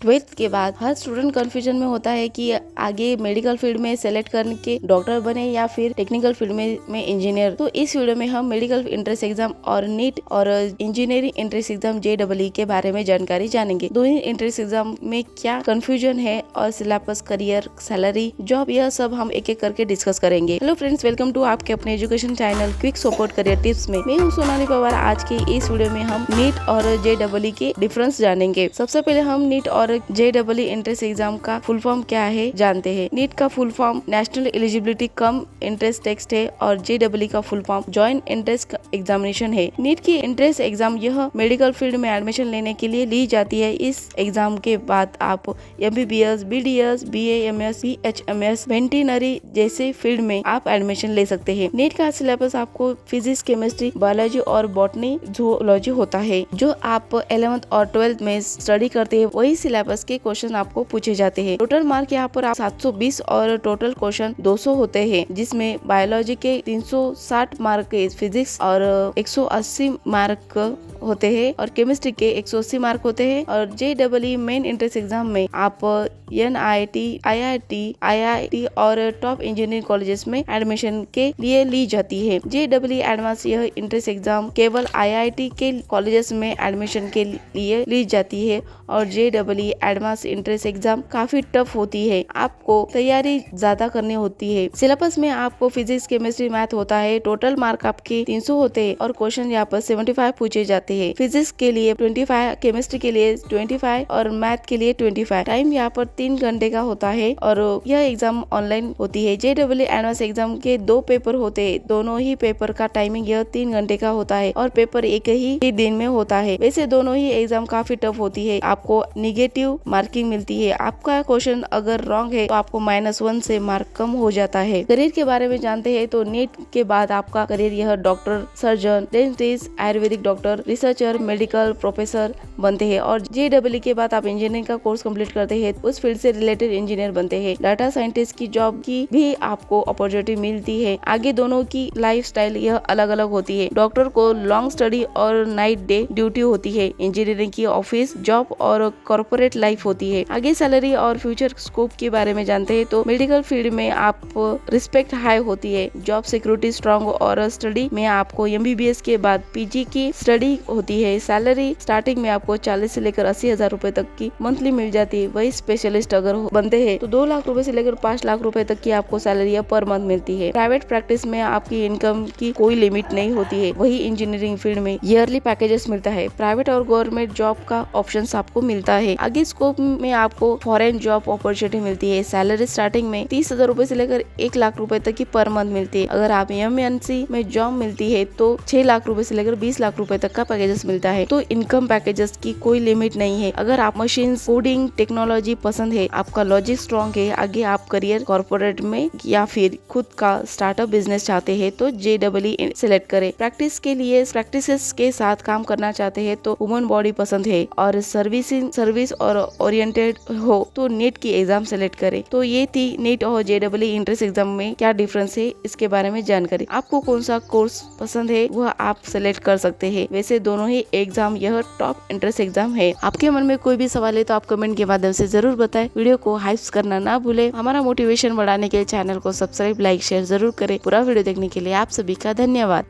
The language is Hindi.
12th के बाद हर स्टूडेंट कंफ्यूजन में होता है कि आगे मेडिकल फील्ड में सेलेक्ट करके डॉक्टर बने या फिर टेक्निकल फील्ड में इंजीनियर। तो इस वीडियो में हम मेडिकल एंट्रेंस एग्जाम और नीट और इंजीनियरिंग एंट्रेंस एग्जाम JEE के बारे में जानकारी जानेंगे। दोनों एंट्रेंस एग्जाम में क्या कंफ्यूजन है और सिलेबस, करियर, सैलरी, जॉब, यह सब हम एक एक करके डिस्कस करेंगे। हेलो फ्रेंड्स, वेलकम टू आपके अपने education channel quick support career tips में। मैं हूं सोनाली पवार। आज के इस वीडियो में हम नीट और JEE के डिफरेंस जानेंगे। सबसे पहले हम नीट और JEE एंट्रेंस एग्जाम का फुल फॉर्म क्या है जानते हैं। नीट का full form national eligibility cum entrance test है और JEE का full form joint entrance examination है। नीट की एंट्रेंस एग्जाम यह मेडिकल फील्ड में एडमिशन लेने के लिए ली जाती है। इस एग्जाम के बाद आप MBBS, BDS, BAMS, BHMS, veterinary जैसे फील्ड में आप एडमिशन ले सकते हैं। नीट का सिलेबस आपको फिजिक्स, केमिस्ट्री, बायोलॉजी और बॉटनी, जूलॉजी होता है। जो आप 11th और 12th में स्टडी करते हैं वही सिलेबस के क्वेश्चन आपको पूछे जाते हैं। टोटल मार्क यहाँ पर 720 और टोटल क्वेश्चन 200 होते हैं, जिसमें बायोलॉजी के 360 मार्क के, फिजिक्स और 180 मार्क होते हैं और केमिस्ट्री के 180 मार्क होते हैं। और JEE मेन एंट्रेंस एग्जाम में आप NIT, IIT, IIT और टॉप इंजीनियरिंग कॉलेजेस में एडमिशन के लिए ली जाती है। JEE एडवांस यह एंट्रेंस एग्जाम केवल IIT के कॉलेजेस में एडमिशन के लिए ली जाती है और JEE एडवांस एंट्रेंस एग्जाम काफी टफ होती है। आपको तैयारी ज्यादा करनी होती है। सिलेबस में आपको फिजिक्स, केमिस्ट्री, मैथ होता है। टोटल मार्क आपके 300 होते हैं और क्वेश्चन यहाँ पर 75 पूछे जाते हैं। फिजिक्स के लिए 25, केमिस्ट्री के लिए 25 और मैथ के लिए 25। टाइम यहाँ पर 3 घंटे का होता है और यह एग्जाम ऑनलाइन होती है। JEE एडवांस एग्जाम के 2 पेपर होते हैं। दोनों ही पेपर का टाइमिंग यह 3 घंटे का होता है और पेपर एक ही दिन में होता है। वैसे दोनों ही एग्जाम काफी टफ होती है। आपको निगेटिव मार्किंग मिलती है। आपका क्वेश्चन अगर रॉन्ग है तो आपको -1 से मार्क कम हो जाता है। करियर के बारे में जानते हैं तो नीट के बाद आपका करियर यह doctor, surgeon, dentist, Ayurvedic doctor, researcher, medical professor बनते हैं। और JEE के बाद आप इंजीनियरिंग का कोर्स कंप्लीट करते हैं, उस फील्ड से रिलेटेड इंजीनियर बनते हैं। डाटा साइंटिस्ट की जॉब की भी आपको अपॉर्चुनिटी मिलती है। आगे दोनों की लाइफ स्टाइल यह अलग अलग होती है। डॉक्टर को लॉन्ग स्टडी और नाइट डे ड्यूटी होती है। इंजीनियरिंग की ऑफिस जॉब और कॉर्पोरेट लाइफ होती है। आगे सैलरी और फ्यूचर स्कोप के बारे में जानते हैं तो मेडिकल फील्ड में आप रिस्पेक्ट हाई होती है। जॉब सिक्योरिटी स्ट्रॉन्ग और स्टडी में आपको MBBS के बाद PG की स्टडी होती है। सैलरी स्टार्टिंग में आपको 40 से लेकर 80,000 रुपए तक की मंथली मिल जाती है। वही स्पेशलिस्ट अगर बनते हैं तो 2 लाख रुपए से लेकर 5 लाख रुपए तक की आपको सैलरी पर मंथ मिलती है। प्राइवेट प्रैक्टिस में आपकी इनकम की कोई लिमिट नहीं होती है। वही इंजीनियरिंग फील्ड में ईयरली पैकेजेस मिलता है। प्राइवेट और गवर्नमेंट जॉब का ऑप्शन आपको मिलता है। आगे स्कोप में आपको फॉरेन जॉब अपॉर्चुनिटी मिलती है। सैलरी स्टार्टिंग में 30,000 रुपए से लेकर 1 लाख रुपए तक की पर मंथ मिलती है। अगर आप MNC में जॉब मिलती है तो 6 लाख रुपए से लेकर 20 लाख रुपए तक का पैकेजेस मिलता है। तो इनकम पैकेजेस की कोई लिमिट नहीं है। अगर आप मशीन, कोडिंग, टेक्नोलॉजी पसंद है, आपका लॉजिक स्ट्रॉन्ग है, आगे आप करियर कॉर्पोरेट में या फिर खुद का स्टार्टअप बिजनेस चाहते हैं तो JEE सिलेक्ट करें। प्रैक्टिसेस के साथ काम करना चाहते हैं तो ह्यूमन बॉडी पसंद है और सर्विस और ओरिएंटेड हो तो नीट की एग्जाम सेलेक्ट करें। तो ये थी नीट और JEE एंट्रेंस एग्जाम में क्या डिफरेंस है इसके बारे में जानकारी। आपको कौन सा कोर्स पसंद है वह आप सेलेक्ट कर सकते हैं। वैसे दोनों ही एग्जाम यह टॉप एंट्रेंस एग्जाम है। आपके मन में कोई भी सवाल है तो आप कमेंट के माध्यम से जरूर बताएं। वीडियो को हाइप करना ना भूले। हमारा मोटिवेशन बढ़ाने के लिए चैनल को सब्सक्राइब, लाइक, शेयर जरूर करें। पूरा वीडियो देखने के लिए आप सभी का धन्यवाद।